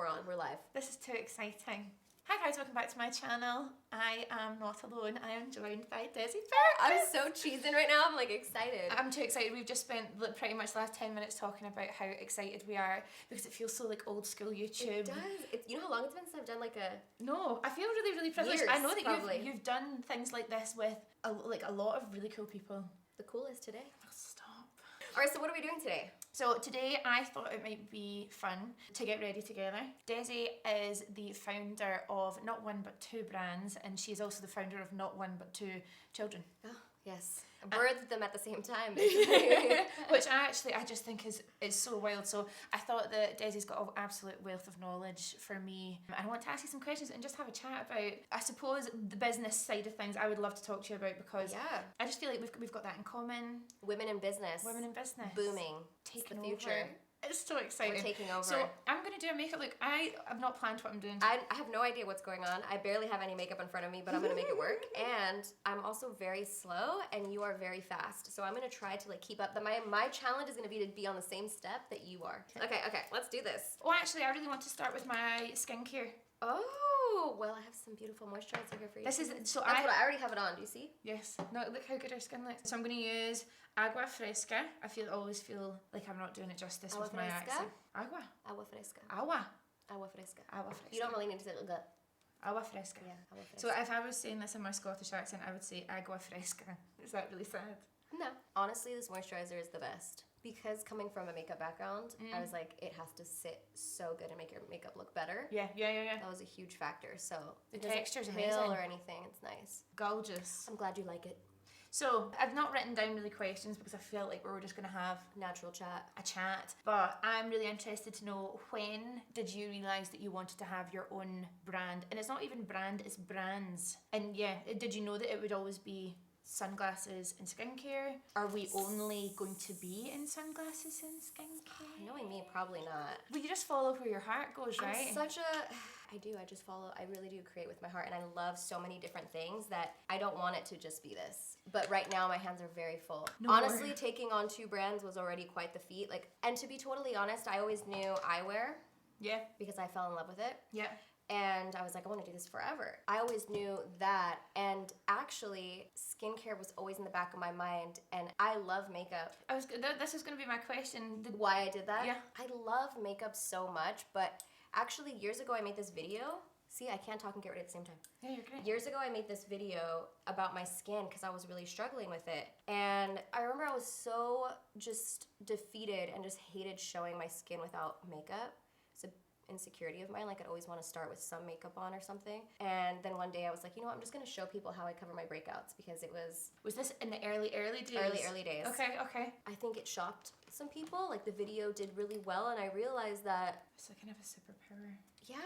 we're on. We're live. This is too exciting. Hi guys, welcome back to my channel. I am not alone. I am joined by Desi Perkins. I'm so cheesing right now. I'm like excited. I'm too excited. We've just spent pretty much the last 10 minutes talking about how excited we are because it feels so like old school YouTube. It does. You know how long it's been since I've done like a... No, I feel really, really privileged. Years, I know that probably. you've done things like this with a lot of really cool people. The coolest today. Oh, stop. Alright, so what are we doing today? So today I thought it might be fun to get ready together. Desi is the founder of not one but two brands, and she's also the founder of not one but two children. Oh, yes. Birthed them at the same time. Which I just think is so wild. So I thought that Desi's got an absolute wealth of knowledge for me. And I want to ask you some questions and just have a chat about, I suppose, the business side of things I would love to talk to you about, because I just feel like we've got that in common. Women in business. Women in business. Booming. Taking the future. Over. It's so exciting. We're taking over. So I'm going to do a makeup look. I have not planned what I'm doing. I have no idea what's going on. I barely have any makeup in front of me, but I'm going to make it work. And I'm also very slow, and you are very fast. So I'm going to try to like keep up. My challenge is going to be on the same step that you are. Okay, let's do this. Oh, actually, I really want to start with my skincare. Oh, well, I have some beautiful moisturizer here for you. I already have it on. Do you see? Yes. No, look how good our skin looks. So I'm going to use Agua Fresca. I always feel like I'm not doing it justice with my accent. Agua. Agua Fresca. Agua. Agua Fresca. Agua Fresca. You don't really need to say it. Agua Fresca. Yeah, Agua Fresca. So if I was saying this in my Scottish accent, I would say Agua Fresca. Is that really sad? No. Honestly, this moisturizer is the best. Because coming from a makeup background, I was like, it has to sit so good and make your makeup look better. Yeah. That was a huge factor. So the texture's pale amazing or anything. It's nice. Gorgeous. I'm glad you like it. So I've not written down really questions because I felt like we were just going to have natural chat. A chat. But I'm really interested to know, when did you realise that you wanted to have your own brand? And it's not even brand, it's brands. And yeah, did you know that it would always be sunglasses and skincare? Are we only going to be in sunglasses and skincare? Knowing me, probably not. Well, you just follow where your heart goes, right? I just follow. I really do create with my heart, and I love so many different things that I don't want it to just be this. But right now, my hands are very full. Honestly, taking on two brands was already quite the feat. And to be totally honest, I always knew eyewear. Yeah. Because I fell in love with it. Yeah. And I was like, I want to do this forever. I always knew that. And actually, skincare was always in the back of my mind. And I love makeup. This is going to be my question. Why I did that? Yeah. I love makeup so much. But actually, years ago, I made this video. See, I can't talk and get ready at the same time. Yeah, you're great. Years ago, I made this video about my skin because I was really struggling with it. And I remember I was so just defeated and just hated showing my skin without makeup. Insecurity of mine, like I'd always want to start with some makeup on or something. And then one day I was like, you know what, I'm just going to show people how I cover my breakouts, because it was this in the early days? Early days. Okay. I think it shocked some people. Like the video did really well, and I realized that it's like kind of a superpower. Yeah.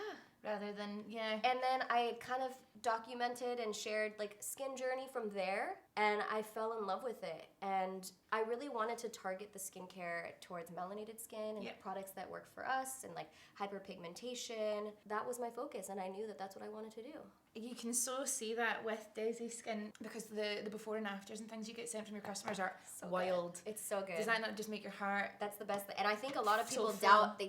Rather than, yeah. And then I kind of documented and shared like skin journey from there, and I fell in love with it. And I really wanted to target the skincare towards melanated skin and products that work for us, and like hyperpigmentation. That was my focus, and I knew that that's what I wanted to do. You can so see that with Desi's skin, because the before and afters and things you get sent from your customers are so wild. Good. It's so good. Does that not just make your heart? That's the best thing. And I think a lot of people doubt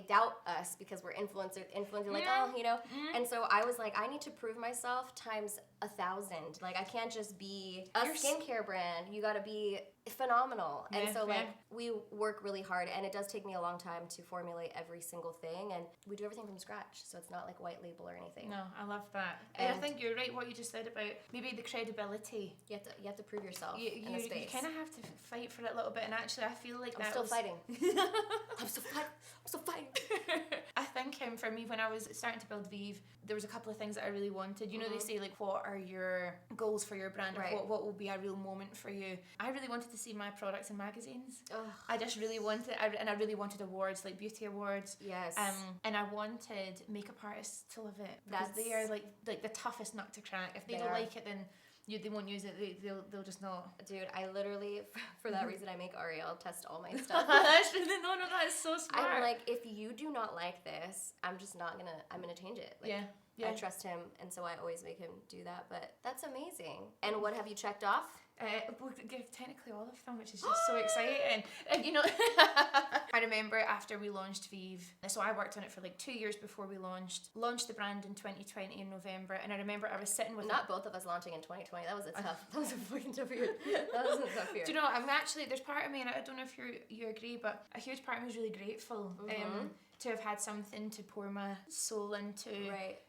us because we're influencers like, oh, you know. And so I was like, I need to prove myself times 1,000. Like, I can't just be a skincare brand. You gotta be phenomenal. And so like we work really hard, and it does take me a long time to formulate every single thing, and we do everything from scratch, so it's not like white label or anything. No, I love that. And I think you're right what you just said about maybe the credibility. You have to prove yourself in a space. You kind of have to fight for it a little bit, and actually I feel like I'm still fighting. I'm still fighting. I think for me, when I was starting to build Vive, there was a couple of things that I really wanted. You know, they say like, what are your goals for your brand, or what will be a real moment for you? I really wanted to see my products in magazines. I just really wanted, and I really wanted awards, like beauty awards. Yes. And I wanted makeup artists to love it, because they are like the toughest nut to crack. If they don't like it, then they won't use it. They'll just not. Dude, I literally, for that reason, I make Ariel test all my stuff. That's really that is so smart. I'm like, if you do not like this, I'm gonna change it. Like, I trust him, and so I always make him do that. But that's amazing. And what have you checked off? We'll give technically all of them, which is just so exciting. You know, I remember after we launched Vive, so I worked on it for like 2 years before we launched the brand in 2020 in November, and I remember I was sitting with not both of us launching in 2020. That was a fucking tough year. That was a tough year. Do you know? I'm actually, there's part of me, and I don't know if you agree, but a huge part of me is really grateful. To have had something to pour my soul into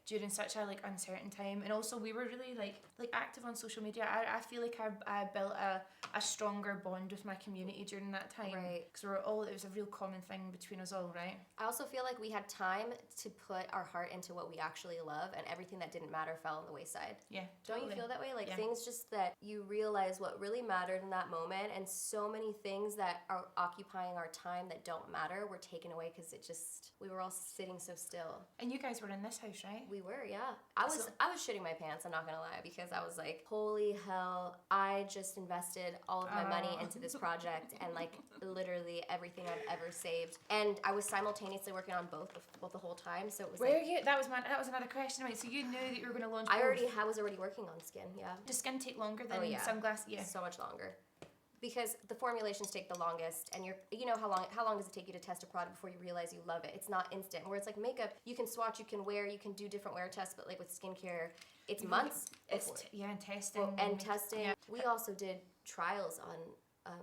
during such a like uncertain time. And also we were really like active on social media. I feel like I built a stronger bond with my community during that time, because it was a real common thing between us all, right? I also feel like we had time to put our heart into what we actually love, and everything that didn't matter fell on the wayside. Yeah, totally. Don't you feel that way? Like things just that you realize what really mattered in that moment, and so many things that are occupying our time that don't matter were taken away because we were all sitting so still. And you guys were in this house, right? We were, yeah. I was shitting my pants, I'm not gonna lie, because I was like, holy hell, I just invested all of my money into this project, and like literally everything I've ever saved. And I was simultaneously working on both the whole time, so it was that was another question, right? So you knew that you were gonna launch both. I was already working on skin, yeah. Does skin take longer than sunglasses? Yeah. So much longer. Because the formulations take the longest, and you know how long does it take you to test a product before you realize you love it? It's not instant. Where it's like makeup, you can swatch, you can wear, you can do different wear tests, but like with skincare, it's months. And testing. And testing. Yeah. We also did trials on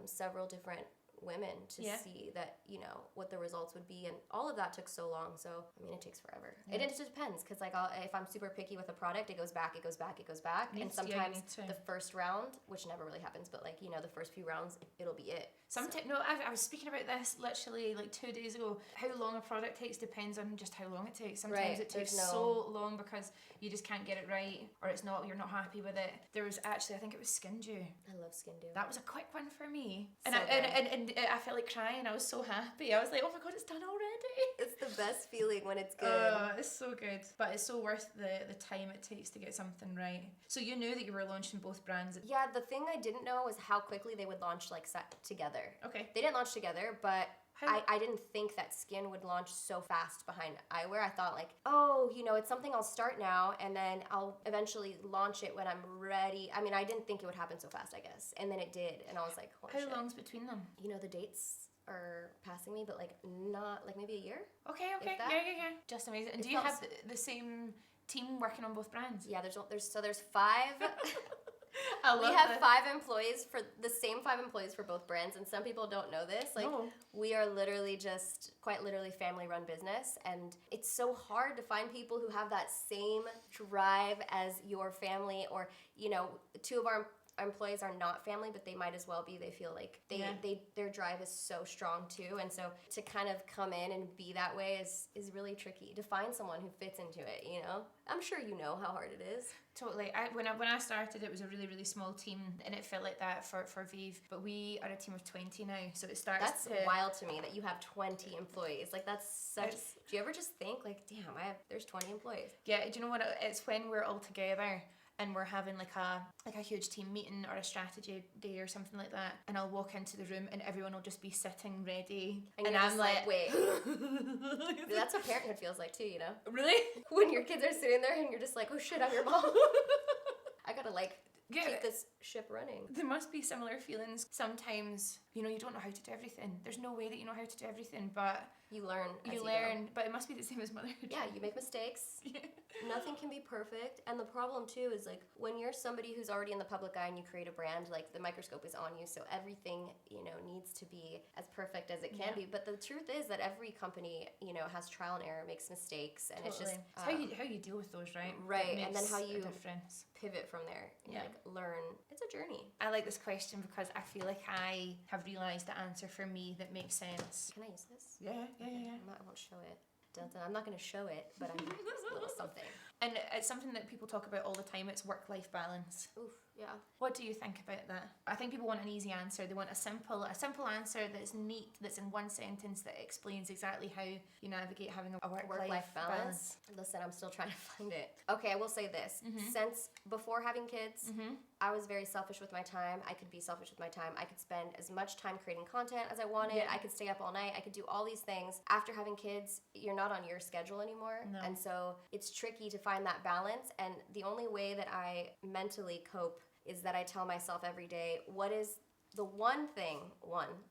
several different women to see that, you know, what the results would be, and all of that took so long. So I mean, it takes forever. It just depends, because like if I'm super picky with a product, it goes back, and sometimes the first round, which never really happens, but like, you know, the first few rounds, it'll be it. I was speaking about this literally like 2 days ago. How long a product takes depends on just how long it takes. Sometimes it takes so long because you just can't get it right, or you're not happy with it. There was actually, I think it was Skin Dew. I love Skin Dew. That was a quick one for me. So and I felt like crying. I was so happy. I was like, oh my god, it's done already. It's the best feeling when it's good. It's so good. But it's so worth the time it takes to get something right. So you knew that you were launching both brands. Yeah, the thing I didn't know was how quickly they would launch like together. Okay. They didn't launch together, but I didn't think that skin would launch so fast behind eyewear. I thought like, oh, you know, it's something I'll start now, and then I'll eventually launch it when I'm ready. I mean, I didn't think it would happen so fast, I guess. And then it did, and I was like, holy shit. How long's between them? You know, the dates are passing me, but like not, like maybe a year? Okay. Yeah. Just amazing. And do you have the same team working on both brands? Yeah, there's 5... We have 5 employees for the same 5 employees for both brands, and some people don't know this. Like, we are literally quite literally family-run business, and it's so hard to find people who have that same drive as your family, or, you know, 2 of our employees are not family, but they might as well be. They feel like their drive is so strong too, and so to kind of come in and be that way is really tricky to find someone who fits into it. You know, I'm sure you know how hard it is. Totally. When I started, it was a really, really small team, and it felt like that for Vive. But we are a team of 20 now, so it starts. That's wild to me that you have 20 employees. Like, that's such. Do you ever just think like, damn, there's 20 employees? Yeah. Do you know what? It's when we're all together and we're having like a huge team meeting or a strategy day or something like that, and I'll walk into the room and everyone will just be sitting ready, and I'm like, wait. That's what parenthood feels like too, you know? Really? When your kids are sitting there and you're just like, oh shit, I'm your mom. I gotta like keep this ship running. There must be similar feelings. Sometimes, you know, you don't know how to do everything. There's no way that you know how to do everything, but you learn. But it must be the same as motherhood. Yeah, you make mistakes. Yeah. Nothing can be perfect. And the problem too is like when you're somebody who's already in the public eye and you create a brand, like the microscope is on you, so everything, you know, needs to be as perfect as it can be. But the truth is that every company, you know, has trial and error, makes mistakes, and it's just it's how you deal with those, right? Right, and then how you difference. Pivot from there and like learn. It's a journey. I like this question because I feel like I have realised the answer for me that makes sense. Can I use this? Yeah. I won't show it. I'm not going to show it, but I'm just a little something. And it's something that people talk about all the time. It's work-life balance. Oof, yeah. What do you think about that? I think people want an easy answer. They want a simple answer that's neat, that's in one sentence, that explains exactly how you navigate having a work-life balance. Listen, I'm still trying to find it. Okay, I will say this. Since before having kids, I was very selfish with my time. I could be selfish with my time. I could spend as much time creating content as I wanted. I could stay up all night. I could do all these things. After having kids, you're not on your schedule anymore. No. And so it's tricky to find that balance. And the only way that I mentally cope is that I tell myself every day, what is the one thing,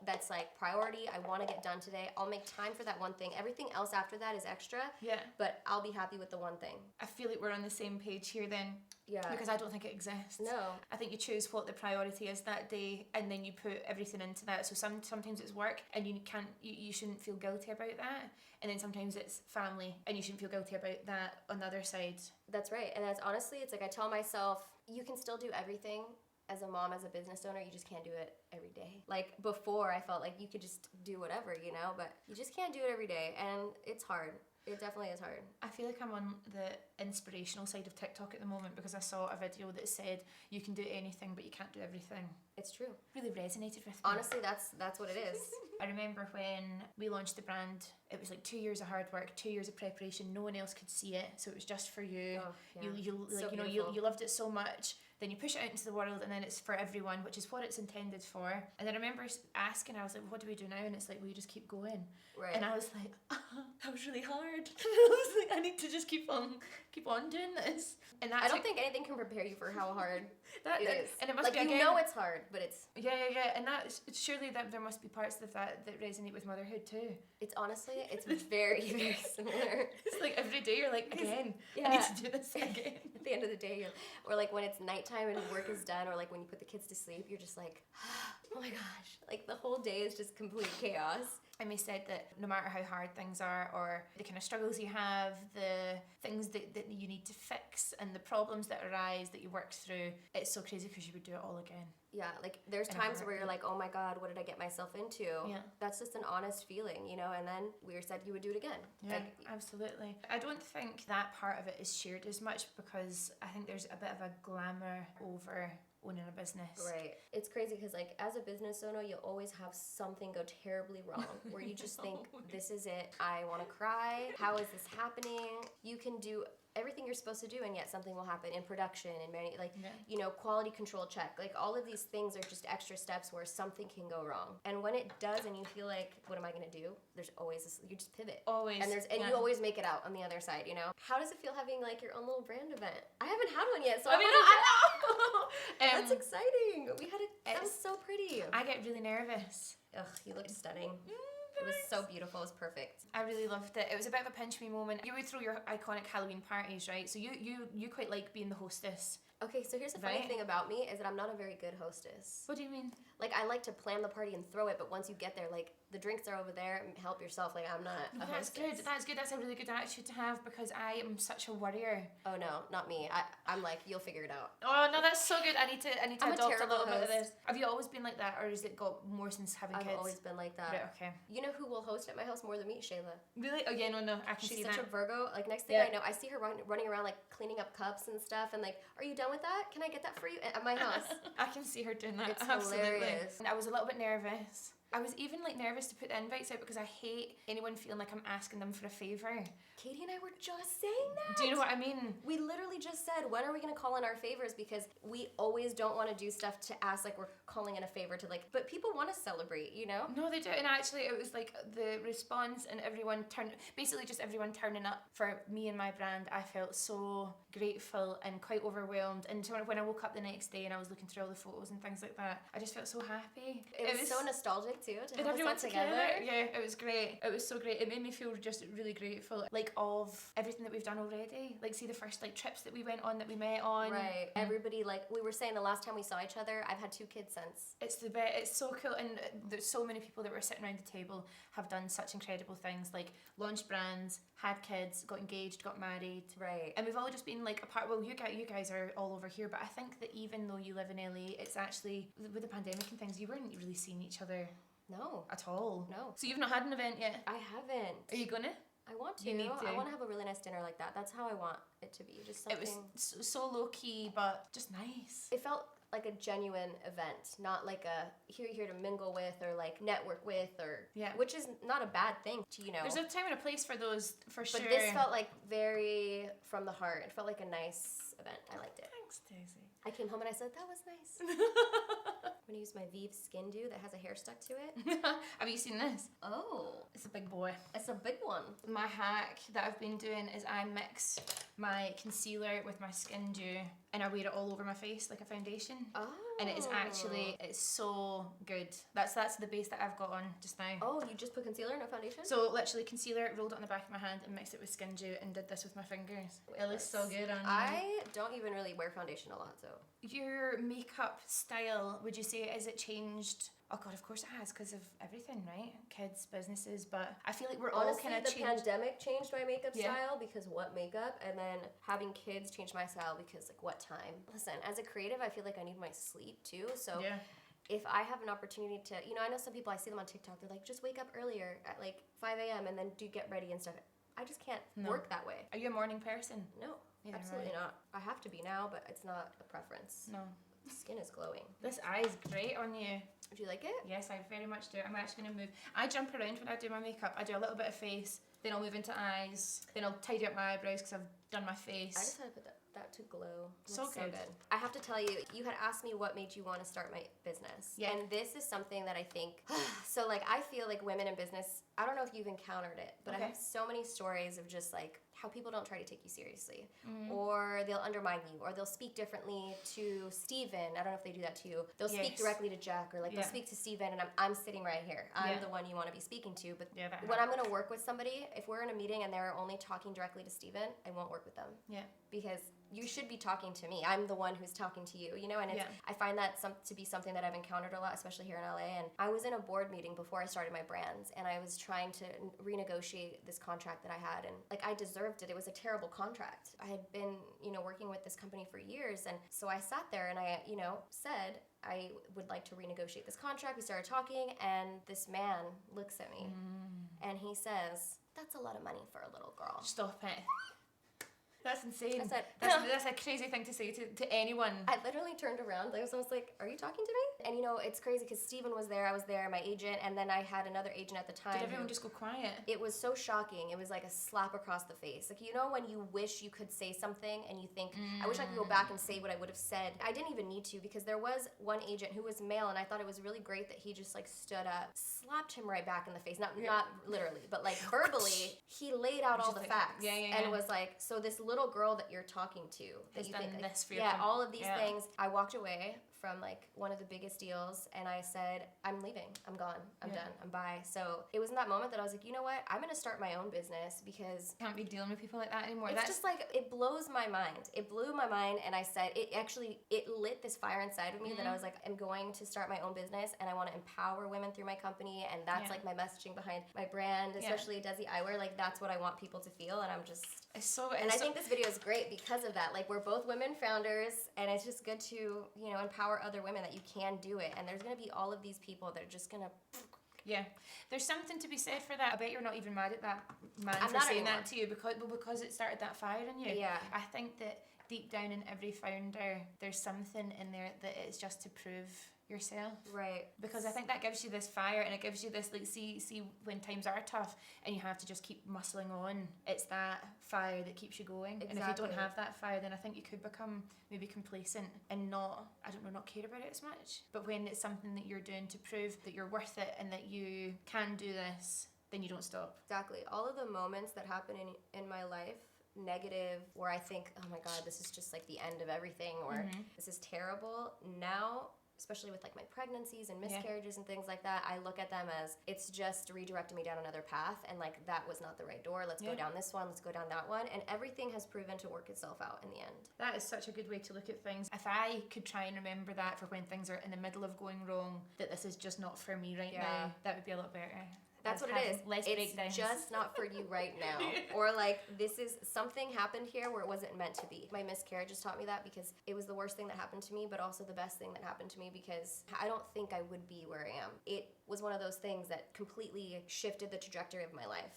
that's like priority, I want to get done today. I'll make time for that one thing. Everything else after that is extra. Yeah. But I'll be happy with the one thing. I feel like we're on the same page here then. Yeah. Because I don't think it exists. No. I think you choose what the priority is that day, and then you put everything into that. So sometimes it's work, and you shouldn't feel guilty about that. And then sometimes it's family, and you shouldn't feel guilty about that on the other side. That's right. And that's honestly, it's like I tell myself, you can still do everything. As a mom, as a business owner, you just can't do it every day. Like before, I felt like you could just do whatever, but you just can't do it every day, and it's hard. It definitely is hard. I feel like I'm on the inspirational side of TikTok at the moment because I saw a video that said you can do anything but you can't do everything. It's true. Really resonated with me. Honestly, that's what it is. I remember when we launched the brand, it was like 2 years of hard work, 2 years of preparation. No one else could see it, so it was just for you. Oh, yeah. You loved it so much. Then you push it out into the world, and then it's for everyone, which is what it's intended for. And then I remember asking, I was like, "What do we do now?" And it's like, "Well, you just keep going." Right. And I was like, "That was really hard." I was like, "I need to just keep on doing this." And I don't think anything can prepare you for how hard it is. And it must like be it's hard, but it's yeah. And surely that there must be parts of that resonate with motherhood too. It's honestly, it's very, very similar. It's like every day you're like, again, yeah. I need to do this again. At the end of the day, or like when it's nighttime and work is done, or like when you put the kids to sleep, you're just like, oh my gosh, like the whole day is just complete chaos. And we said that no matter how hard things are, or the kind of struggles you have, the things that you need to fix, and the problems that arise that you work through, it's so crazy because you would do it all again. Yeah, like there's times where you're like, oh my God, what did I get myself into? Yeah. That's just an honest feeling, and then we said you would do it again. Yeah, like, absolutely. I don't think that part of it is shared as much because I think there's a bit of a glamour over owning a business. Right. It's crazy because like as a business owner, you'll always have something go terribly wrong where you just think, this is it. I want to cry. How is this happening? You can do everything you're supposed to do, and yet something will happen in production and many quality control check. Like all of these things are just extra steps where something can go wrong. And when it does, and you feel like, what am I gonna do? There's always you just pivot. Always. And you always make it out on the other side. How does it feel having like your own little brand event? I haven't had one yet, so I know. That's exciting. We had it. That was so pretty. I get really nervous. Ugh, you looked stunning. It was so beautiful. It was perfect. I really loved it. It was a bit of a pinch me moment. You would throw your iconic Halloween parties, right? So you quite like being the hostess. Okay, so here's the funny thing about me is that I'm not a very good hostess. What do you mean? Like, I like to plan the party and throw it, but once you get there, like, the drinks are over there, help yourself. Like, I'm not a hostess. That's good. That's a really good attitude to have because I am such a worrier. Oh, no, not me. I'm like, you'll figure it out. Oh, no, that's so good. I need to adopt a little bit of this. host. Have you always been like that, or has it got more since having kids? I've always been like that. Right, okay. You know who will host at my house more than me? Shayla. Really? Oh, yeah, no, I can see that. She's such a Virgo. Like, next thing I know, I see her running around, like, cleaning up cups and stuff, and like, are you done with that? Can I get that for you at my house? I can see her doing that. It's Absolutely. hilarious. I was a little bit nervous. I was even like nervous to put the invites out because I hate anyone feeling like I'm asking them for a favour. Katie and I were just saying that. Do you know what I mean? We literally just said, when are we going to call in our favors? Because we always don't want to do stuff to ask, like we're calling in a favor to like, but people want to celebrate, No, they do. And actually it was like the response and everyone turning up for me and my brand. I felt so grateful and quite overwhelmed. And so when I woke up the next day and I was looking through all the photos and things like that, I just felt so happy. It was so nostalgic too to have everyone us together. Yeah, it was great. It was so great. It made me feel just really grateful, like of everything that we've done already. Like see the first like trips that we went on, that we met on. Right. Everybody, like we were saying the last time we saw each other, I've had 2 kids since. It's the best. It's so cool, and there's so many people that were sitting around the table have done such incredible things, like launched brands, had kids, got engaged, got married. Right. And we've all just been like apart. Well, you guys are all over here, but I think that even though you live in LA, it's actually with the pandemic and things, you weren't really seeing each other. No. At all. No. So you've not had an event yet? I haven't. Are you gonna? I want to. You need to. I want to have a really nice dinner like that. That's how I want it to be. Just something. It was so low key, but just nice. It felt like a genuine event, not like a here to mingle with or like network with or which is not a bad thing to There's a time and a place for those for sure. But this felt like very from the heart. It felt like a nice event. I liked it. Thanks, Daisy. I came home and I said that was nice. I'm gonna use my Vive Skin Dew that has a hair stuck to it. Have you seen this? Oh, it's a big boy. It's a big one. My hack that I've been doing is I mix my concealer with my Skin Dew, and I wear it all over my face like a foundation. Oh. And it is actually, it's so good. That's the base that I've got on just now. Oh, you just put concealer, no foundation? So literally concealer, rolled it on the back of my hand and mixed it with Skin Dew and did this with my fingers. It looks so good on you. I don't even really wear foundation a lot, so. Your makeup style, would you say, has it changed? Oh God, of course it has, because of everything, right? Kids, businesses, but I feel like we're all kind of the pandemic changed my makeup style because what makeup, and then having kids changed my style because like what time. Listen, as a creative, I feel like I need my sleep too, so if I have an opportunity to, you know, I know some people, I see them on TikTok, they're like, just wake up earlier at like 5 a.m. and then do get ready and stuff. I just can't work that way. Are you a morning person? No, absolutely not. I have to be now, but it's not a preference. No. Skin is glowing. This eye is great on you. Do you like it? Yes, I very much do. I'm actually going to move. I jump around when I do my makeup. I do a little bit of face, then I'll move into eyes, then I'll tidy up my eyebrows because I've done my face. I just had to put that to glow. So good. I have to tell you, you had asked me what made you want to start my business. Yeah. And this is something that I think, so like I feel like women in business, I don't know if you've encountered it, but I have so many stories of just like how people don't try to take you seriously, or they'll undermine you, or they'll speak differently to Steven. I don't know if they do that to you. They'll speak directly to Jack, or like they'll speak to Steven, and I'm sitting right here. I'm the one you want to be speaking to. But when I'm going to work with somebody, if we're in a meeting and they're only talking directly to Steven, I won't work with them. Yeah. Because you should be talking to me. I'm the one who's talking to you, you know? And I find that to be something that I've encountered a lot, especially here in LA. And I was in a board meeting before I started my brands, and I was trying to renegotiate this contract that I had. And like, I deserved it. It was a terrible contract. I had been, you know, working with this company for years. And so I sat there and I, you know, said, I would like to renegotiate this contract. We started talking, and this man looks at me and he says, "That's a lot of money for a little girl." Stop it. That's insane. I said, that's a crazy thing to say to anyone. I literally turned around. I was almost like, "Are you talking to me?" And you know, it's crazy because Steven was there, I was there, my agent, and then I had another agent at the time. Did everyone just go quiet? It was so shocking. It was like a slap across the face. Like, you know when you wish you could say something and you think, I wish I could go back and say what I would have said. I didn't even need to, because there was one agent who was male, and I thought it was really great that he just like stood up, slapped him right back in the face. Not literally, but like verbally, he laid out all the facts. And was like, so this little girl that you're talking to, that you think like, this for your all of these things. I walked away from like one of the biggest deals, and I said, I'm leaving, I'm gone, I'm done, I'm bye. So it was in that moment that I was like, you know what, I'm gonna start my own business, because can't be dealing with people like that anymore. It's just like, it blows my mind. It blew my mind, and I said, it lit this fire inside of me that I was like, I'm going to start my own business, and I want to empower women through my company, and that's like my messaging behind my brand, especially Desi Eyewear. Like, that's what I want people to feel, and I'm just I think this video is great because of that. Like, we're both women founders, and it's just good to, you know, empower other women that you can do it. And there's gonna be all of these people that are just gonna there's something to be said for that. I bet you're not even mad at that man for saying that to you, because it started that fire in you. I think that deep down in every founder, there's something in there that is just to prove yourself, right? Because I think that gives you this fire, and it gives you this like, see when times are tough and you have to just keep muscling on. It's that fire that keeps you going. And if you don't have that fire, then I think you could become maybe complacent and not care about it as much. But when it's something that you're doing to prove that you're worth it and that you can do this, then you don't stop. Exactly. All of the moments that happen in my life, negative, where I think, oh my God, this is just like the end of everything, or this is terrible. Now, especially with like my pregnancies and miscarriages and things like that, I look at them as, it's just redirecting me down another path, and like, that was not the right door. Let's go down this one, let's go down that one, and everything has proven to work itself out in the end. That is such a good way to look at things. If I could try and remember that for when things are in the middle of going wrong, that this is just not for me right now, that would be a lot better. That's what it is. It's just not for you right now. Or like, this is, something happened here where it wasn't meant to be. My miscarriages taught me that, because it was the worst thing that happened to me, but also the best thing that happened to me, because I don't think I would be where I am. It was one of those things that completely shifted the trajectory of my life.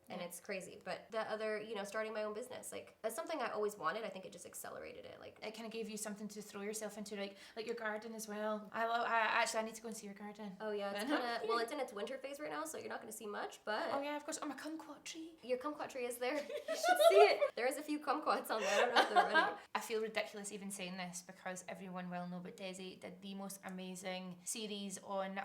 And it's crazy. But the other, you know, starting my own business, like, that's something I always wanted. I think it just accelerated it. Like, it kind of gave you something to throw yourself into, like your garden as well. I need to go and see your garden. Oh yeah, it's well, it's in its winter phase right now, so you're not going to see much, but... Oh yeah, of course. Oh, my kumquat tree. Your kumquat tree is there. You should see it. There is a few kumquats on there. I don't know if they're ready. I feel ridiculous even saying this because everyone will know, but Desi did the most amazing series on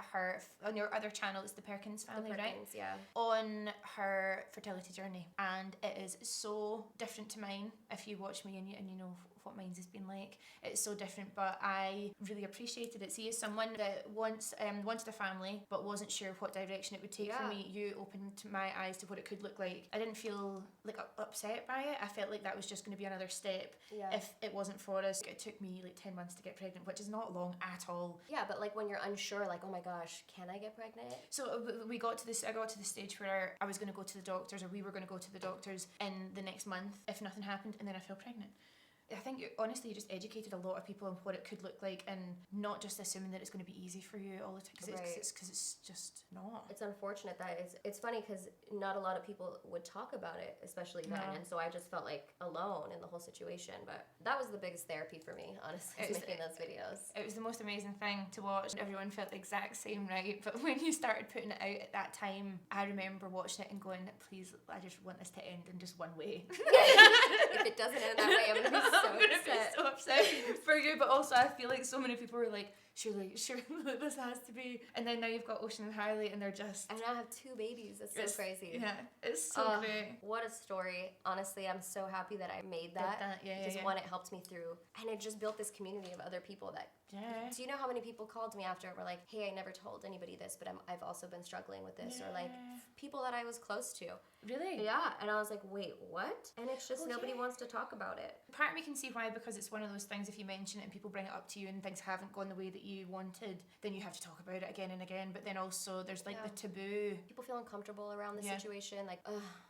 your other channel. It's the Perkins family, the Perkins, right? Yeah. On her fertility journey, and it is so different to mine. If you watch me and you know what mine's has been like, it's so different, but I really appreciated it. See, as someone that wanted a family but wasn't sure what direction it would take for me, you opened my eyes to what it could look like. I didn't feel like upset by it. I felt like that was just going to be another step if it wasn't for us. It took me like 10 months to get pregnant, which is not long at all. Yeah, but like when you're unsure, like, oh my gosh, can I get pregnant? So I got to the stage where I was going to go to the doctors, or we were going to go to the doctors in the next month if nothing happened, and then I fell pregnant. I think honestly you just educated a lot of people on what it could look like, and not just assuming that it's going to be easy for you all the time, because it's just not. It's unfortunate that it's funny because not a lot of people would talk about it, especially then, and so I just felt like alone in the whole situation. But that was the biggest therapy for me, honestly, making those videos. It was the most amazing thing to watch. Everyone felt the exact same, right? But when you started putting it out at that time, I remember watching it and going, please, I just want this to end in just one way. If it doesn't end that way, I'm gonna be I'm gonna be so upset for you. But also I feel like so many people were like, surely this has to be. And then now you've got Ocean and Harley, and they're just, and I have 2 babies. It's so crazy. Yeah, it's so great. What a story. Honestly, I'm so happy that I made that. Because one, it helped me through, and it just built this community of other people that do you know how many people called me after and were like, hey, I never told anybody this, but I've also been struggling with this, or like people that I was close to. Really? Yeah. And I was like, wait, what? And it's just nobody wants to talk about it. Part of me can see why, because it's one of those things, if you mention it and people bring it up to you and things haven't gone the way that you wanted, then you have to talk about it again and again. But then also there's like the taboo. People feel uncomfortable around the situation. Like,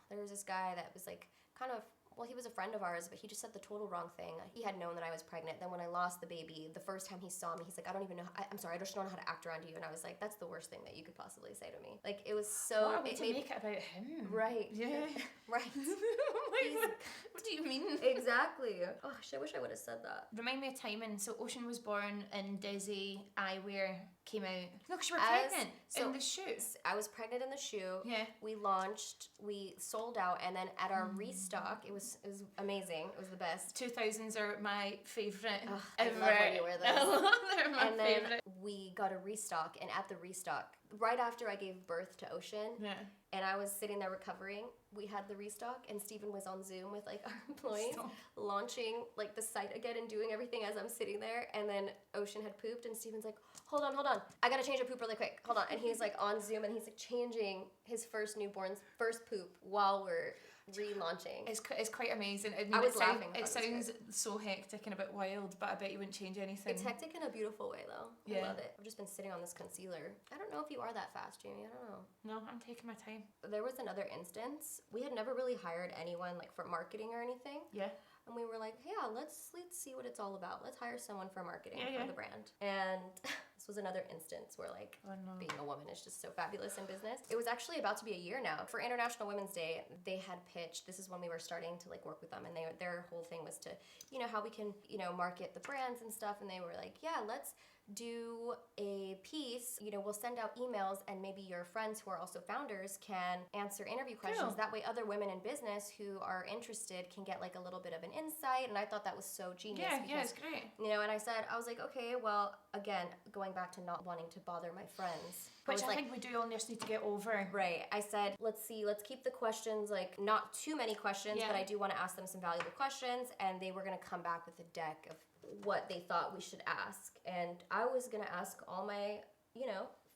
there was this guy that was like kind of, well, he was a friend of ours, but he just said the total wrong thing. He had known that I was pregnant. Then when I lost the baby, the first time he saw me, he's like, I don't even know. I'm sorry, I just don't know how to act around you. And I was like, that's the worst thing that you could possibly say to me. Like, it was so. What a way to make it about him. Right. Yeah. Right. What do you mean? Exactly. Oh, I wish I would have said that. Remind me of timing. So Ocean was born and Desi Eyewear came out. No, because you were pregnant in the shoe. I was pregnant in the shoe. Yeah. We launched, we sold out, and then at our restock, it was amazing. It was the best. 2000s are my favourite I ever. love when you wear those. They're my favourite. Then we got a restock, and at the restock, right after I gave birth to Ocean, and I was sitting there recovering, we had the restock, and Steven was on Zoom with like our employees launching like the site again and doing everything as I'm sitting there, and then Ocean had pooped, and Steven's like, hold on, I gotta change a poop really quick, hold on. And he's like on Zoom, and he's like changing his first newborn's first poop while we're relaunching. It's quite amazing. I mean, I was laughing. It sounds so hectic and a bit wild, but I bet you wouldn't change anything. It's hectic in a beautiful way, though. Yeah. I love it. I've just been sitting on this concealer. I don't know if you are that fast, Jamie. I don't know. No, I'm taking my time. There was another instance. We had never really hired anyone like for marketing or anything. Yeah. And we were like, yeah, let's see what it's all about. Let's hire someone for marketing for the brand. And this was another instance where like being a woman is just so fabulous in business. It was actually about to be a year now. For International Women's Day, they had pitched, this is when we were starting to like work with them, and their whole thing was to, how we can, market the brands and stuff. And they were like, yeah, let's do a piece, we'll send out emails, and maybe your friends who are also founders can answer interview questions. Cool. That way other women in business who are interested can get like a little bit of an insight. And I thought that was so genius. Yeah, it's great. And I was like, okay, well, again, going back to not wanting to bother my friends. Which I think we do all just need to get over. Right. I said, let's keep the questions, like not too many questions, but I do want to ask them some valuable questions. And they were going to come back with a deck of what they thought we should ask. And I was going to ask all my,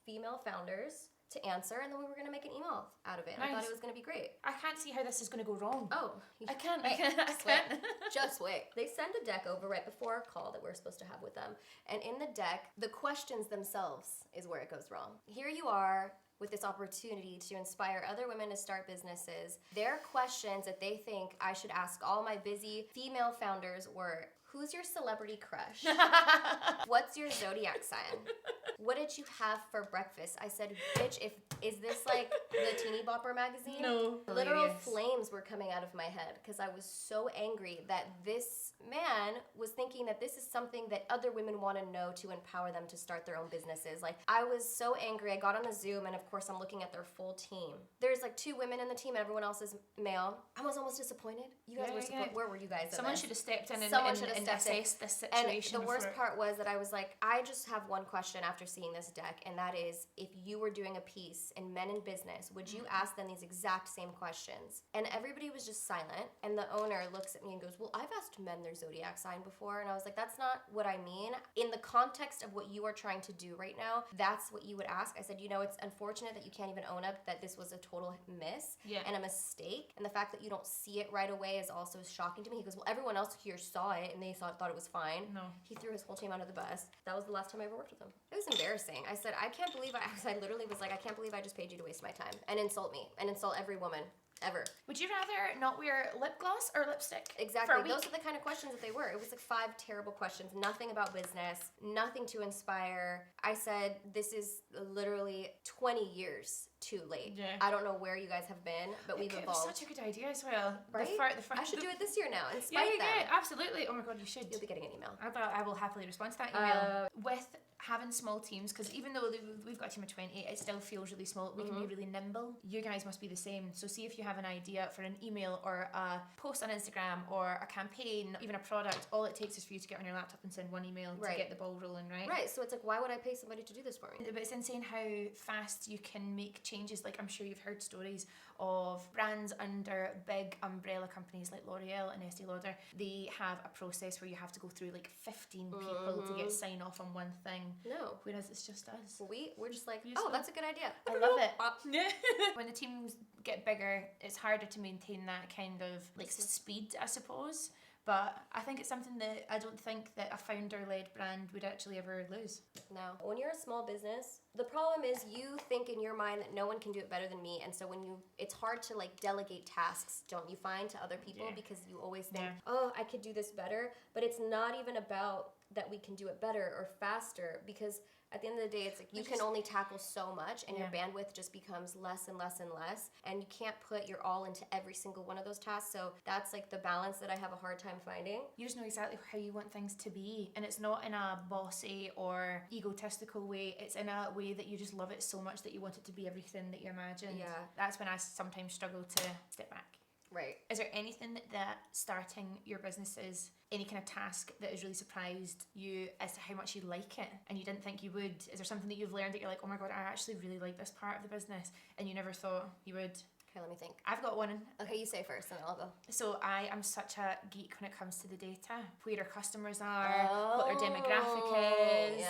female founders to answer, and then we were going to make an email out of it. Nice. I thought it was going to be great. I can't see how this is going to go wrong. Oh. I can't. Just wait. They send a deck over right before our call that we're supposed to have with them. And in the deck, the questions themselves is where it goes wrong. Here you are with this opportunity to inspire other women to start businesses. Their questions that they think I should ask all my busy female founders were, who's your celebrity crush? What's your zodiac sign? What did you have for breakfast? I said, bitch, is this like the Teeny Bopper magazine? No. Literal flames were coming out of my head because I was so angry that this man was thinking that this is something that other women want to know to empower them to start their own businesses. Like, I was so angry. I got on the Zoom, and of course I'm looking at their full team. There's like 2 women in the team, everyone else is male. I was almost disappointed. You guys were disappointed. Where were you guys? Someone should have stepped in and assessed this situation. And the worst part was that I was like, I just have one question after seeing this deck, and that is, if you were doing a piece in Men in Business, would you ask them these exact same questions? And everybody was just silent, and the owner looks at me and goes, well, I've asked men their zodiac sign before, and I was like, that's not what I mean. In the context of what you are trying to do right now, that's what you would ask. I said, it's unfortunate that you can't even own up that this was a total miss and a mistake, and the fact that you don't see it right away is also shocking to me. He goes, well, everyone else here saw it and they thought it was fine. No. He threw his whole team under the bus. That was the last time I ever worked with him. It was embarrassing. I said, I can't believe I literally was like, I can't believe I just paid you to waste my time and insult me and insult every woman ever. Would you rather not wear lip gloss or lipstick? Exactly. Those are the kind of questions that they were. It was like 5 terrible questions. Nothing about business. Nothing to inspire. I said, this is literally 20 years too late. Yeah. I don't know where you guys have been, but we've evolved. It's such a good idea as well. Right? I should do it this year now and spite them. Yeah, absolutely. Oh my God, you should. You'll be getting an email. I will happily respond to that email. With having small teams, because even though we've got a team of 20, it still feels really small. We can be really nimble. You guys must be the same. So see if you have an idea for an email or a post on Instagram or a campaign, even a product. All it takes is for you to get on your laptop and send one email to get the ball rolling, right? Right. So it's like, why would I pay somebody to do this for me? But it's insane how fast you can make changes. Like, I'm sure you've heard stories of brands under big umbrella companies like L'Oreal and Estee Lauder. They have a process where you have to go through like 15 people to get sign off on one thing. No. Whereas it's just us. We're just like, that's a good idea. I love it. When the teams get bigger, it's harder to maintain that kind of like speed, I suppose. But I think it's something that I don't think that a founder-led brand would actually ever lose. No. When you're a small business, the problem is you think in your mind that no one can do it better than me, and so it's hard to like delegate tasks, don't you find, to other people because you always think, I could do this better, but it's not even about that we can do it better or faster, because at the end of the day, it's like you can only tackle so much, and your bandwidth just becomes less and less and less, and you can't put your all into every single one of those tasks. So that's like the balance that I have a hard time finding. You just know exactly how you want things to be, and it's not in a bossy or egotistical way. It's in a way that you just love it so much that you want it to be everything that you imagined. Yeah. That's when I sometimes struggle to step back. Right. Is there anything that starting your business is, any kind of task that has really surprised you as to how much you like it and you didn't think you would? Is there something that you've learned that you're like, oh my God, I actually really like this part of the business, and you never thought you would? Okay, let me think. I've got one. Okay, you say first and then I'll go. So I am such a geek when it comes to the data. Where our customers are, what their demographic is,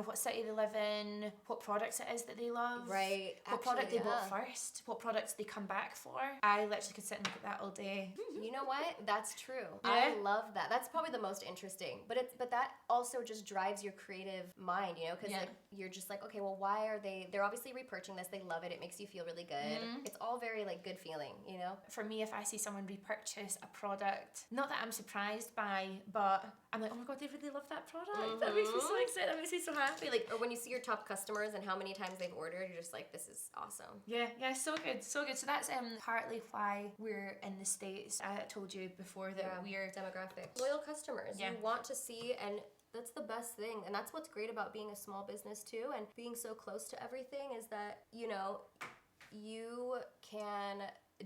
what city they live in, what products it is that they love. Right. What product they bought first, what products they come back for. I literally could sit and look at that all day. You know what? That's true. Yeah. I love that. That's probably the most interesting. But that also just drives your creative mind, because like you're just like, okay, well, why are they're obviously repurchasing this. They love it. It makes you feel really good. It's all very like good feeling, For me, if I see someone repurchase a product, not that I'm surprised by, but I'm like, oh my God, they really love that product. That makes me so excited. That makes me so happy. Like, or when you see your top customers and how many times they've ordered, you're just like, this is awesome. Yeah, so good. So that's partly why we're in the States. I told you before that we're demographic. Loyal customers. Yeah. You want to see, and that's the best thing. And that's what's great about being a small business too, and being so close to everything, is that, you can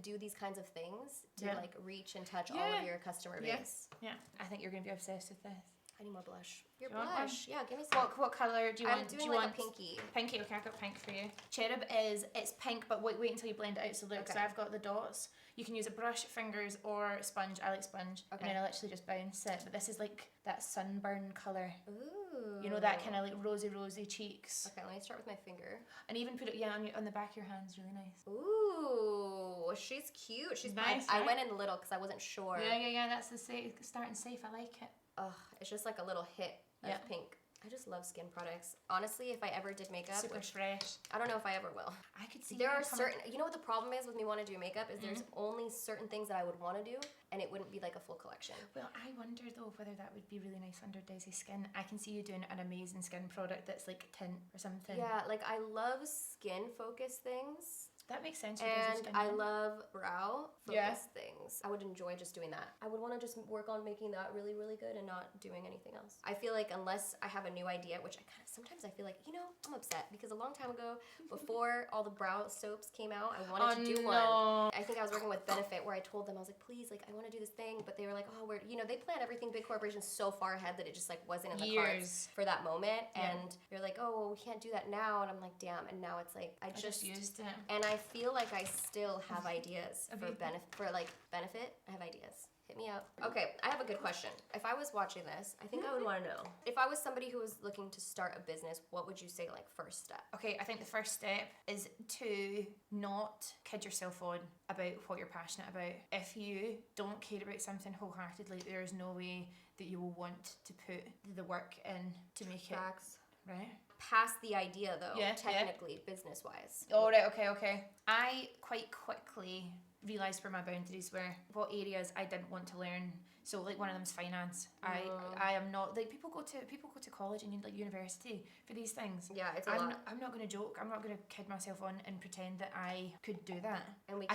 do these kinds of things to like reach and touch all of your customer base. Yeah. I think you're going to be obsessed with this. I need more blush. Your blush. Yeah, give me some. What colour do you want? I'm doing do you like want a pinky. Pinky, okay, I've got pink for you. Cherub it's pink, but wait until you blend it out. So look, so I've got the dots. You can use a brush, fingers, or sponge. I like sponge. Okay. And then I literally just bounce it. But this is like that sunburn colour. Ooh. That kind of like rosy cheeks. Okay, let me start with my finger. And even put it, on the back of your hands, really nice. Ooh, she's cute. She's nice. I went in little because I wasn't sure. Yeah, that's the starting safe. I like it. Ugh, it's just like a little hit of pink. I just love skin products. Honestly, if I ever did makeup, super fresh. I don't know if I ever will. I could see there are certain. You know what the problem is with me wanting to do makeup is there's only certain things that I would want to do, and it wouldn't be like a full collection. Well, I wonder though whether that would be really nice under Desi's skin. I can see you doing an amazing skin product that's like tint or something. Yeah, like I love skin focused things. That makes sense. And I love brow focus things. I would enjoy just doing that. I would want to just work on making that really, really good and not doing anything else. I feel like unless I have a new idea, which sometimes I feel like, I'm upset because a long time ago, before all the brow soaps came out, I wanted to do one. I think I was working with Benefit where I told them, I was like, please, like, I want to do this thing. But they were like, oh, they plan everything, big corporations, so far ahead that it just like wasn't in the cards for that moment. Yeah. And they're like, oh, well, we can't do that now. And I'm like, damn. And now it's like, I just used it. And I feel like I still have ideas for Benefit. I have ideas. Hit me up. Okay, I have a good question. If I was watching this, I think I would want to know. If I was somebody who was looking to start a business, what would you say, like, first step? Okay, I think the first step is to not kid yourself on about what you're passionate about. If you don't care about something wholeheartedly, there is no way that you will want to put the work in to make Facts. It. Right? Past the idea, though, technically, business-wise. Oh, right, okay. I quite quickly realised where my boundaries were, what areas I didn't want to learn. So like one of them is finance. I am not like people go to college and like university for these things. Yeah, it's a lot. I'm not going to joke. I'm not going to kid myself on and pretend that I could do that. And you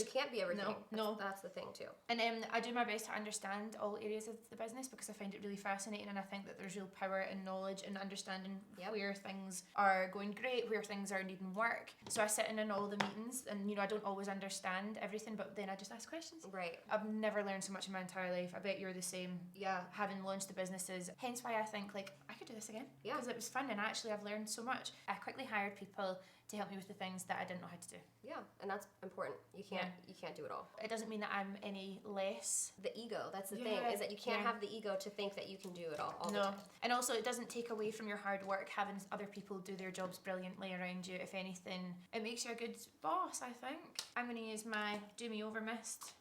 can't be everything. No, that's the thing too. And I do my best to understand all areas of the business because I find it really fascinating, and I think that there's real power in knowledge and understanding where things are going great, where things are needing work. So I sit in all the meetings, and I don't always understand everything, but then I just ask questions. Right. I've never learned so much in my entire life. I bet you're the same. Yeah. Having launched the businesses. Hence why I think like I could do this again. Yeah. Because it was fun and actually I've learned so much. I quickly hired people to help me with the things that I didn't know how to do. Yeah, and that's important. You can't do it all. It doesn't mean that I'm any less. The ego, that's the thing, is that you can't have the ego to think that you can do it all the time. And also it doesn't take away from your hard work having other people do their jobs brilliantly around you. If anything, it makes you a good boss, I think. I'm going to use my Do Me Over mist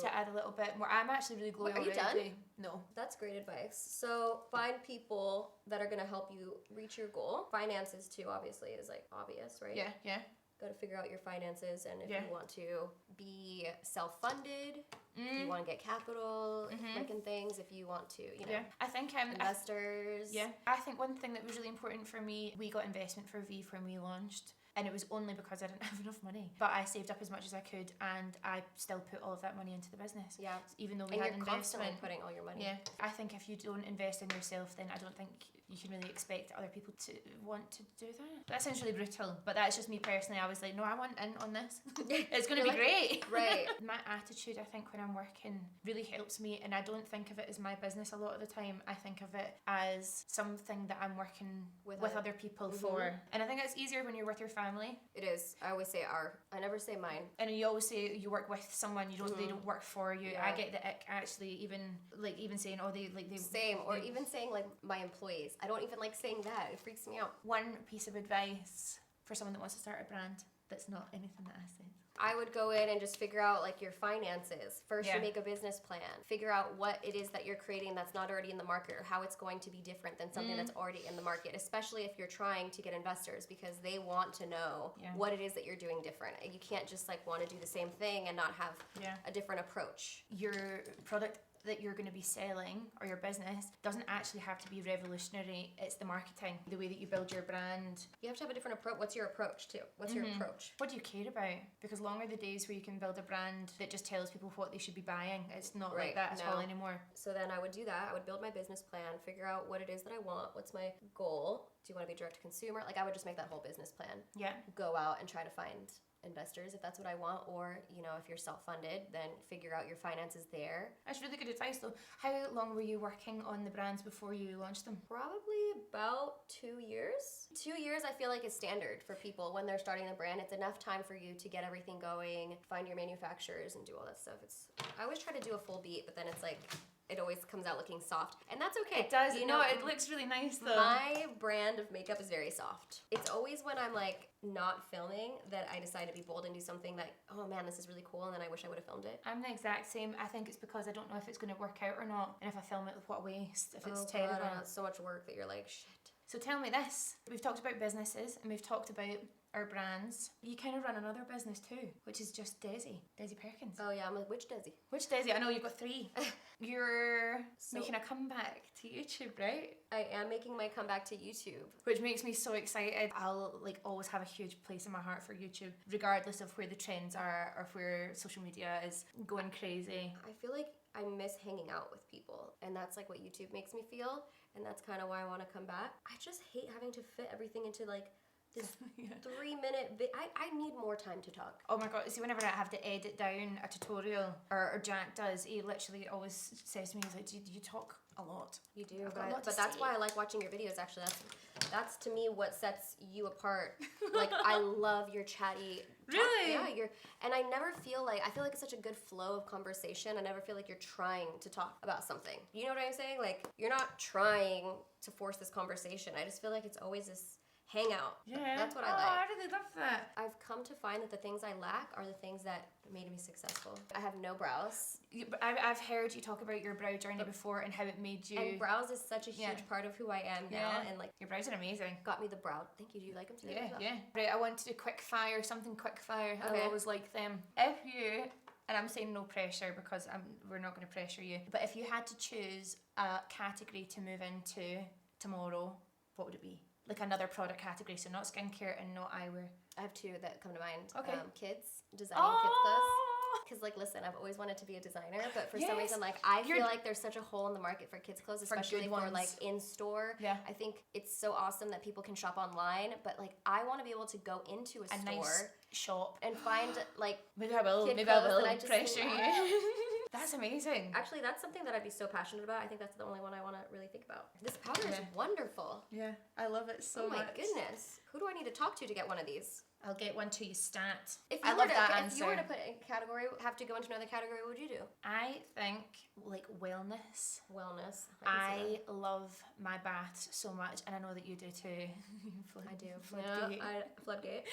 to add a little bit more. I'm actually really glowing already. Are you done? No. That's great advice. So find people that are going to help you reach your goal. Finances too, obviously, is like obvious, right? Yeah. Got to figure out your finances, and if you want to be self-funded, if you want to get capital, like in things, if you want to, I think investors. I think one thing that was really important for me, we got investment for Vive when we launched. And it was only because I didn't have enough money. But I saved up as much as I could, and I still put all of that money into the business. Yeah. Even though we had investment. Constantly putting all your money. Yeah. I think if you don't invest in yourself, then I don't think you can really expect other people to want to do that. That sounds really brutal, but that's just me personally. I was like, no, I want in on this. It's going to be great. Right. My attitude, I think, when I'm working really helps me, and I don't think of it as my business a lot of the time. I think of it as something that I'm working with other people for. And I think it's easier when you're with your family. It is. I always say our. I never say mine. And you always say you work with someone. You don't. They don't work for you. Yeah. I get the ick actually. Even saying they same, or even saying like my employees. I don't even like saying that. It freaks me out. One piece of advice for someone that wants to start a brand that's not anything that I said. I would go in and just figure out like your finances. First, you make a business plan. Figure out what it is that you're creating that's not already in the market, or how it's going to be different than something that's already in the market, especially if you're trying to get investors, because they want to know what it is that you're doing different. You can't just like want to do the same thing and not have a different approach. Your product that you're going to be selling, or your business, doesn't actually have to be revolutionary. It's the marketing, the way that you build your brand. You have to have a different approach. What's your approach too? What's your approach? What do you care about? Because long are the days where you can build a brand that just tells people what they should be buying. It's not like that at all anymore. So then I would do that. I would build my business plan, figure out what it is that I want. What's my goal? Do you want to be direct to consumer? Like I would just make that whole business plan. Yeah. Go out and try to find investors if that's what I want, or if you're self-funded, then figure out your finances there. That's really good advice though. How long were you working on the brands before you launched them? Probably about 2 years. 2 years I feel like is standard for people when they're starting a brand. It's enough time for you to get everything going, find your manufacturers and do all that stuff. I always try to do a full beat, but then it's like it always comes out looking soft, and that's okay. It does. It looks really nice though. My brand of makeup is very soft. It's always when I'm like not filming that I decide to be bold and do something that, oh man, this is really cool, and then I wish I would have filmed it. I'm the exact same. I think it's because I don't know if it's going to work out or not, and if I film it, what a waste. If it's terrible. God, it's so much work that you're like, shit. So tell me this. We've talked about businesses, and we've talked about our brands. You kind of run another business too, which is just Desi Perkins. Oh yeah, I'm like, which Desi? Which Desi? I know you've got 3. You're making a comeback to YouTube, right? I am making my comeback to YouTube. Which makes me so excited. I'll like always have a huge place in my heart for YouTube, regardless of where the trends are or where social media is going crazy. I feel like I miss hanging out with people, and that's like what YouTube makes me feel, and that's kind of why I want to come back. I just hate having to fit everything into like this 3-minute I need more time to talk. Oh my god, see, whenever I have to edit down a tutorial, or Jack does, he literally always says to me, he's like, do you talk a lot? You do, but that's why I like watching your videos, actually. That's to me what sets you apart. Like, I love your chatty Really? Yeah, and I never feel like, I feel like it's such a good flow of conversation. I never feel like you're trying to talk about something. You know what I'm saying? Like, you're not trying to force this conversation. I just feel like it's always this hangout. Yeah. That's what I like. I really love that. I've come to find that the things I lack are the things that made me successful. I have no brows. I've heard you talk about your brow journey before and how it made you... And brows is such a huge part of who I am now. And like, your brows are amazing. got me the brow. Thank you. Do you like them today? Yeah. Right, I want to do quick fire, something quick fire. Okay. I always like them. If you... And I'm saying no pressure because we're not going to pressure you. But if you had to choose a category to move into tomorrow, what would it be? Like another product category, so not skincare and not eyewear. I have two that come to mind. Okay. Kids, designing kids clothes. Because, like, listen, I've always wanted to be a designer, but for some reason, like, I feel like there's such a hole in the market for kids clothes, especially for like in-store. Yeah. I think it's so awesome that people can shop online, but, like, I want to be able to go into a store nice shop and find, like, maybe I will kid clothes that I just pressure think, you. That's amazing. Actually, that's something that I'd be so passionate about. I think that's the only one I want to really think about. This powder is wonderful. Yeah, I love it so much. Oh my goodness. Who do I need to talk to get one of these? I'll get one to you stat. I love that answer. If you were to put a category, have to go into another category, what would you do? I think like wellness. Wellness. I love my baths so much, and I know that you do too. I do. Floodgate. Yeah, floodgate.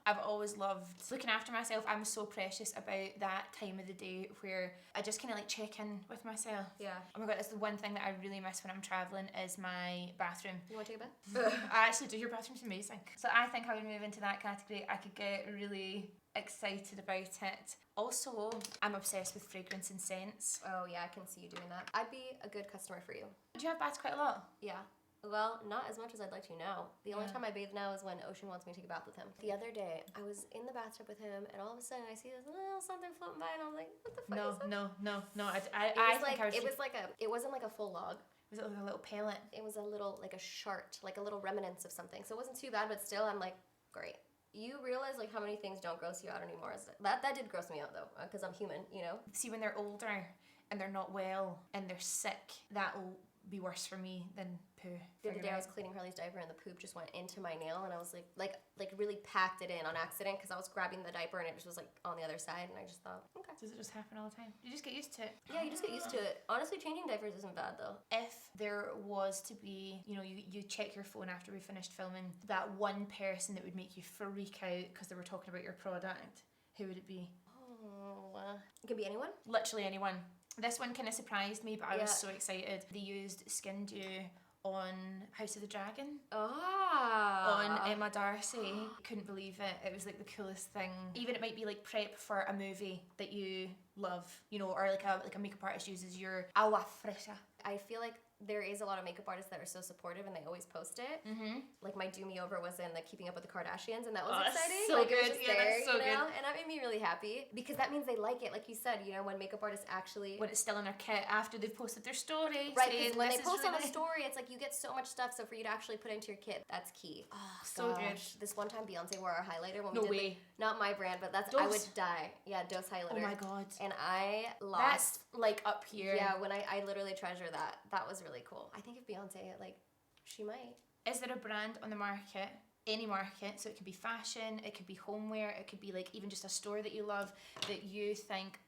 I've always loved looking after myself. I'm so precious about that time of the day where I just kind of like check in with myself. Yeah. Oh my god, it's the one thing that I really miss when I'm traveling is my bathroom. You want to take a bath? I actually do. Your bathroom's amazing. So I think I would move into that category. I could get really excited about it. Also, I'm obsessed with fragrance and scents. Oh yeah, I can see you doing that. I'd be a good customer for you. Do you have baths quite a lot? Yeah. Well, not as much as I'd like to now. The only time I bathe now is when Ocean wants me to take a bath with him. The other day, I was in the bathtub with him, and all of a sudden I see this little something floating by, and I was like, what the fuck is that? No. It wasn't like a full log. Was it like a little pellet? It was a little, like a shart, like a little remnants of something. So it wasn't too bad, but still, I'm like, great. You realize like how many things don't gross you out anymore. That did gross me out though, because I'm human, you know? See, when they're older and they're not well and they're sick, that'll be worse for me than poo. The other day I was cleaning Harley's diaper and the poop just went into my nail, and I was like really packed it in on accident because I was grabbing the diaper and it just was like on the other side, and I just thought, okay. Does it just happen all the time? You just get used to it. Yeah, you just get used to it. Honestly, changing diapers isn't bad though. If there was to be, you check your phone after we finished filming, that one person that would make you freak out because they were talking about your product, who would it be? It could be anyone. Literally anyone. This one kind of surprised me, but I was so excited. They used Skin Dew on House of the Dragon. On Emma Darcy. Couldn't believe it. It was like the coolest thing. Even it might be like prep for a movie that you love, or like a makeup artist uses your agua fresca. I feel like there is a lot of makeup artists that are so supportive and they always post it. Mm-hmm. Like my Do Me Over was in the Keeping Up with the Kardashians, and that was exciting. So like, good. It was just there, that's so good. And that made me really happy because that means they like it. Like you said, when makeup artists actually... When it's still in their kit after they've posted their story. Right, because when they post on a story, it's like you get so much stuff, so for you to actually put into your kit, that's key. Oh, so good. This one time Beyonce wore our highlighter when No we did way. not my brand, but that's... Dose. I would die. Yeah, Dose highlighter. Oh my god. And I lost... That's like up here. Yeah, when I literally treasure that. That was really cool. I think if Beyonce, she might. Is there a brand on the market, any market, so it could be fashion, it could be homeware, it could be like even just a store that you love, that you think,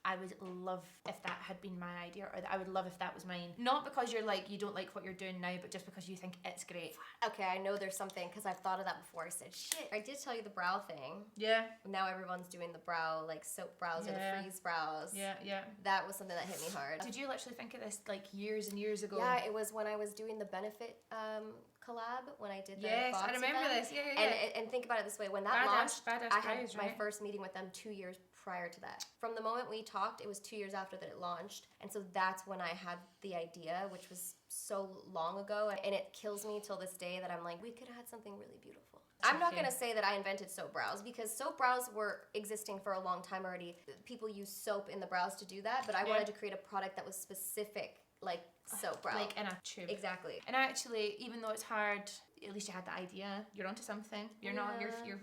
I would love if that had been my idea, or that I would love if that was mine. Not because you're like, you don't like what you're doing now, but just because you think it's great. Okay, I know there's something, because I've thought of that before. I said, shit, I did tell you the brow thing. Yeah. Now everyone's doing the brow, like soap brows or the freeze brows. Yeah. That was something that hit me hard. Did you literally think of this like years and years ago? Yeah, it was when I was doing the Benefit collab, when I did the Yes, box I remember with them. this. Yeah. And think about it this way, when that launched, I had Prize, my right? first meeting with them 2 years prior to that. From the moment we talked, it was 2 years after that it launched. And so that's when I had the idea, which was so long ago. And it kills me till this day that I'm like, we could have had something really beautiful. I'm not going to say that I invented soap brows, because soap brows were existing for a long time already. People use soap in the brows to do that, but I wanted to create a product that was specific, like soap brow. Like in a tube. Exactly. And actually, even though it's hard, at least you had the idea. You're onto something. You're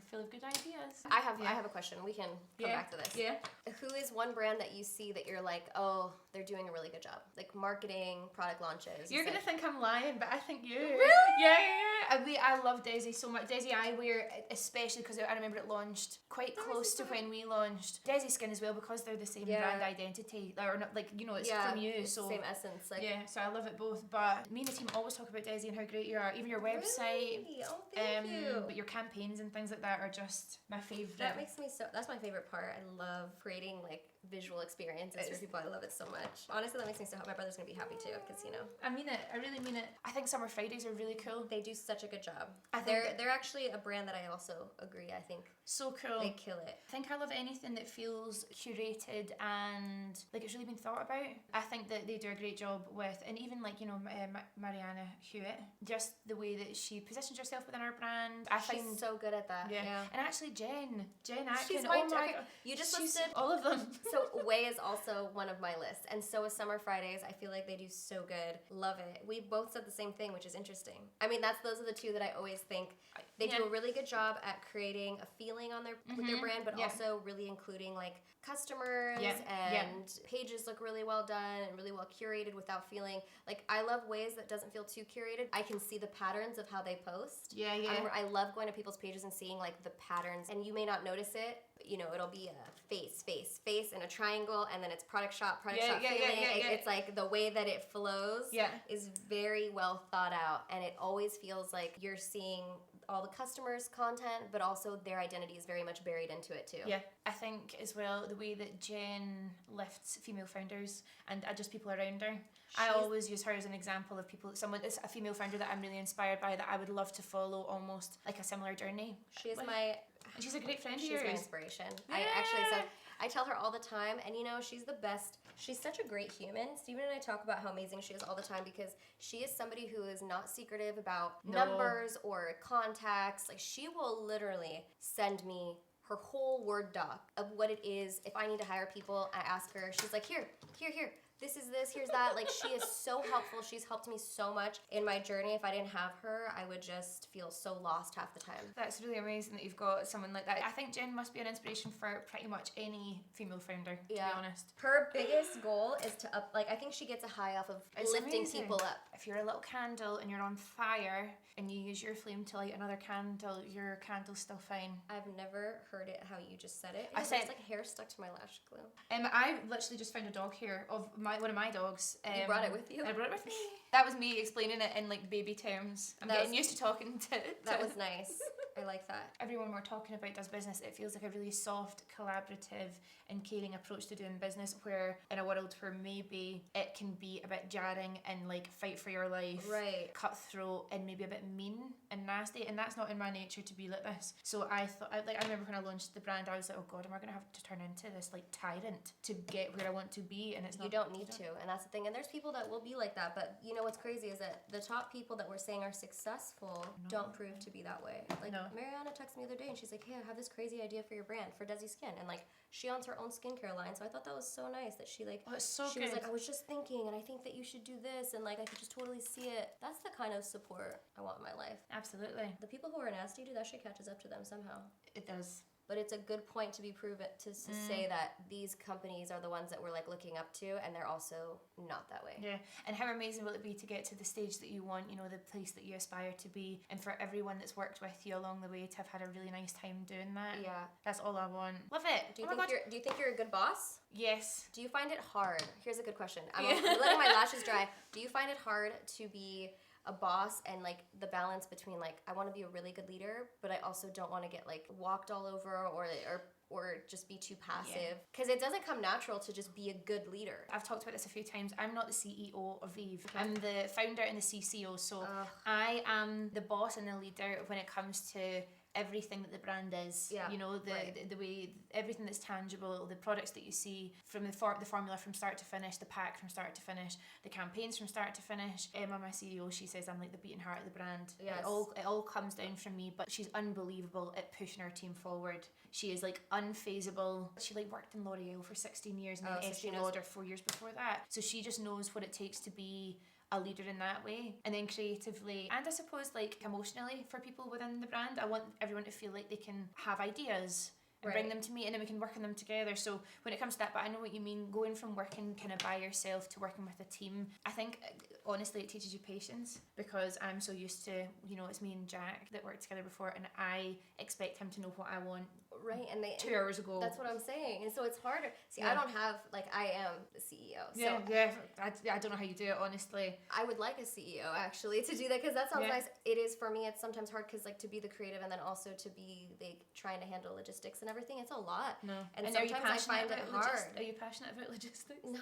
full of good ideas. I have a question. We can come back to this. Yeah. Who is one brand that you see that you're like, oh, they're doing a really good job? Like marketing, product launches. You're gonna think I'm lying, but I think you. Really? Yeah. I love Desi so much. Desi Eyewear, especially because I remember it launched quite close to when we launched. Desi Skin as well, because they're the same brand identity. Or not, like, you know, it's from you. It's so the same essence. Like, yeah, so I love it both. But me and the team always talk about Desi and how great you are. Even your website. Really? Oh, thank you. But your campaigns and things like that are just my favourite. That makes me that's my favorite part. I love creating like visual experiences for people. I love it so much. Honestly, that makes me so happy. My brother's gonna be happy too, because you know. I mean it. I really mean it. I think Summer Fridays are really cool. They do such a good job. They're actually a brand that I also agree. I think so cool. They kill it. I think I love anything that feels curated and like it's really been thought about. I think that they do a great job with, and even like, you know, Mariana Hewitt, just the way that she positions herself within our brand. She's so good at that. Yeah. And actually Jen Atkin. She's you just listed all of them. So Way is also one of my lists, and so is Summer Fridays. I feel like they do so good. Love it. We both said the same thing, which is interesting. I mean, those are the two that I always think they do a really good job at creating a feeling on with their brand, but also really including like customers and pages look really well done and really well curated without feeling like, I love Ways that doesn't feel too curated. I can see the patterns of how they post. I love going to people's pages and seeing like the patterns, and you may not notice it, but, you know, it'll be a face and a triangle, and then it's product shop feeling. It's like the way that it flows is very well thought out, and it always feels like you're seeing all the customers' content, but also their identity is very much buried into it too. Yeah, I think as well the way that Jen lifts female founders and just people around her. I always use her as an example of someone that's a female founder that I'm really inspired by, that I would love to follow almost like a similar journey. And she's a great friend of yours. She's my inspiration. Yeah. I tell her all the time, and you know, she's the best. She's such a great human. Steven and I talk about how amazing she is all the time, because she is somebody who is not secretive about numbers or contacts. Like, she will literally send me her whole Word doc of what it is. If I need to hire people, I ask her. She's like, here. This is this, here's that. Like, she is so helpful. She's helped me so much in my journey. If I didn't have her, I would just feel so lost half the time. That's really amazing that you've got someone like that. I think Jen must be an inspiration for pretty much any female founder, to be honest. Her biggest goal is to I think she gets a high off of lifting people up. If you're a little candle and you're on fire and you use your flame to light another candle, your candle's still fine. I've never heard it how you just said it. I said it's like hair stuck to my lash glue. I literally just found a dog hair of one of my dogs. You brought it with you? I brought it with me. That was me explaining it in like baby terms. I'm getting used to talking to That was nice. I like that. Everyone we're talking about does business. It feels like a really soft, collaborative and caring approach to doing business, where in a world where maybe it can be a bit jarring and like fight for your life, right, cutthroat and maybe a bit mean and nasty, and that's not in my nature to be like this. So I thought, I remember when I launched the brand, I was like, oh god, am I gonna have to turn into this like tyrant to get where I want to be? And it's not. You don't need to, and that's the thing. And there's people that will be like that, but you know what's crazy is that the top people that we're saying are successful don't prove to be that way. Like Mariana texted me the other day and she's like, hey, I have this crazy idea for your brand, for Desi Skin, and like she owns her own skincare line, so I thought that was so nice that she like, it's so she good. was like, I was just thinking and I think that you should do this, and like I could just totally see it. That's the kind of support I want in my life. Absolutely. The people who are nasty, dude, that shit catches up to them somehow. It does. But it's a good point to be proven, to say that these companies are the ones that we're like looking up to, and they're also not that way. Yeah, and how amazing will it be to get to the stage that you want, you know, the place that you aspire to be, and for everyone that's worked with you along the way to have had a really nice time doing that. Yeah. That's all I want. Love it. Do you think you're a good boss? Yes. Do you find it hard? Here's a good question. I'm letting my lashes dry. Do you find it hard to be a boss, and like the balance between like, I want to be a really good leader, but I also don't want to get like walked all over or just be too passive? Because it doesn't come natural to just be a good leader. I've talked about this a few times. I'm not the CEO of Vive. I'm the founder and the CCO, so I am the boss and the leader when it comes to everything that the brand is. Yeah, You know, the way, everything that's tangible, the products that you see, from the formula from start to finish, the pack from start to finish, the campaigns from start to finish. Emma, my CEO, she says I'm like the beating heart of the brand. Yes. It all comes down from me, but she's unbelievable at pushing her team forward. She is like unfazable. She like worked in L'Oreal for 16 years and then Estee Lauder 4 years before that. So she just knows what it takes to be a leader in that way. And then creatively, and I suppose like emotionally, for people within the brand, I want everyone to feel like they can have ideas and bring them to me, and then we can work on them together. So when it comes to that, but I know what you mean, going from working kind of by yourself to working with a team, I think honestly it teaches you patience, because I'm so used to, you know, it's me and Jack that worked together before, and I expect him to know what I want. Right, and 2 hours ago. That's what I'm saying, and so it's harder. See, I don't have, like, I am the CEO. So I don't know how you do it, honestly. I would like a CEO actually to do that, because that sounds nice. It is for me. It's sometimes hard because like to be the creative and then also to be like trying to handle logistics and everything. It's a lot. No, and sometimes I find it hard. Are you passionate about logistics? No.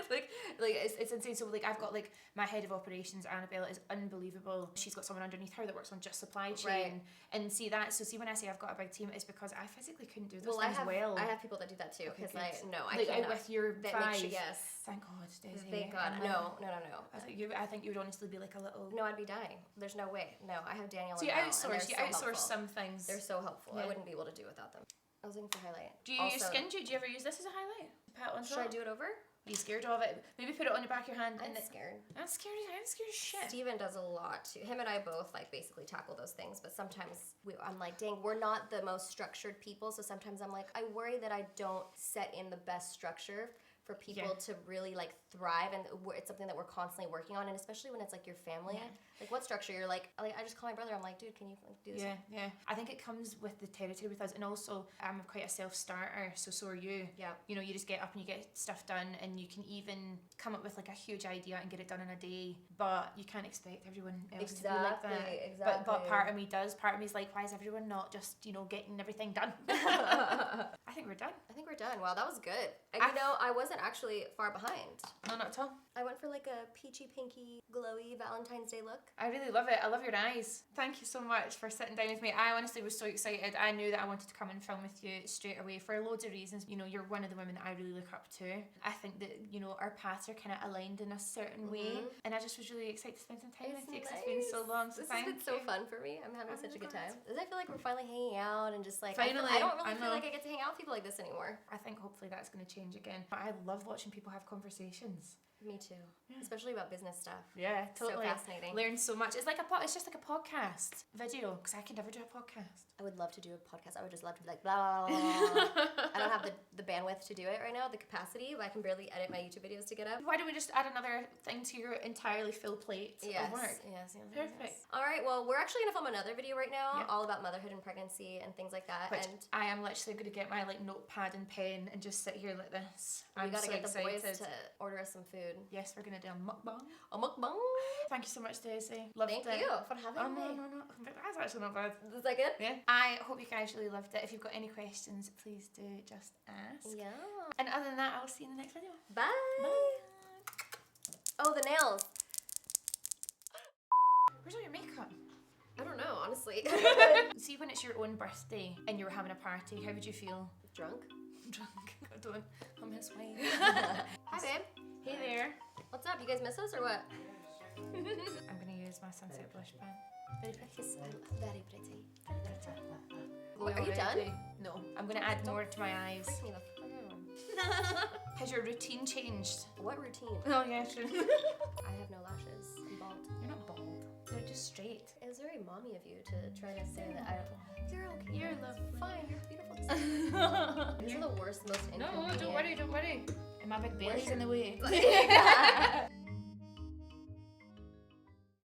like it's insane. So like I've got like my head of operations, Annabella, is unbelievable. She's got someone underneath her that works on just supply chain, and see that. So see, when I say I've got a big team, it's because I physically couldn't do those things well. I have people that do that too, because I like, cannot. With your that five. Yes. Thank God, Desi. Thank God. No. I think you would honestly be like a little. No, I'd be dying. There's no way. No, I have Daniel. So you outsource some things. They're so helpful. I wouldn't be able to do without them. I was looking for highlight. Do you use skin? Do you ever use this as a highlight? Pat on top? Should I do it over? Are you scared of it? Maybe put it on the back of your hand. I'm scared. I'm scared as shit. Steven does a lot too. Him and I both like basically tackle those things, but sometimes I'm like, dang, we're not the most structured people, so sometimes I'm like, I worry that I don't set in the best structure for people to really like thrive, and it's something that we're constantly working on, and especially when it's like your family. Like what structure you're like I just call my brother, I'm like, dude, can you do this? Yeah. I think it comes with the territory with us, and also I'm quite a self-starter, so are you. Yeah. You know, you just get up and you get stuff done, and you can even come up with like a huge idea and get it done in a day, but you can't expect everyone else to be like that. Exactly. But part of me does. Part of me is like, why is everyone not just, you know, getting everything done? I think we're done. Wow, that was good. And you know, I wasn't actually far behind. No, not at all. I went for like a peachy pinky glowy Valentine's Day look. I really love it. I love your eyes. Thank you so much for sitting down with me. I honestly was so excited. I knew that I wanted to come and film with you straight away for loads of reasons. You know, you're one of the women that I really look up to. I think that, you know, our paths are kind of aligned in a certain way, and I just was really excited to spend some time with you, because it's been so long. So this has been so fun for me. I'm having such a good time. I feel like we're finally hanging out, and just like I don't really feel like I get to hang out with people like this anymore. I think hopefully that's going to change again. But I love watching people have conversations. Me too. Especially about business stuff. Yeah, totally. So fascinating. Learn so much. It's like it's just like a podcast video, because I can never do a podcast. I would love to do a podcast. I would just love to be like blah, blah, blah, blah. I don't have the bandwidth to do it right now, the capacity, but I can barely edit my YouTube videos to get up. Why don't we just add another thing to your entirely full plate of work? Yes. Perfect. All right, well, we're actually going to film another video right now, all about motherhood and pregnancy and things like that. Which and I am literally going to get my like notepad and pen and just sit here like this. We got to get the boys to order us some food. Yes, we're going to do a mukbang. A mukbang? Thank you so much, Daisy. Loved it. Thank you for having me. No. That's actually not bad. Is that good? Yeah. I hope you guys really loved it. If you've got any questions, please do just ask. Yeah. And other than that, I'll see you in the next video. Bye. Oh, the nails. Where's all your makeup? I don't know, honestly. See, when it's your own birthday and you're having a party, how would you feel? Drunk. I'm his wife. Hi, babe. Hey there. What's up? You guys miss us or what? I'm going to use my Sunset Blush Pen. Very pretty. Very pretty. Are you done? No. I'm going to add more to my eyes. Freak me the fuck out. Has your routine changed? What routine? Oh, yeah, true. I have no lashes. I'm bald. You're not bald. They're just straight. It was very mommy of you to try to say that I don't. You're okay. You're lovely. Fine. You're beautiful. These are the worst, most inconvenient. No, don't worry. My big belly's in the way.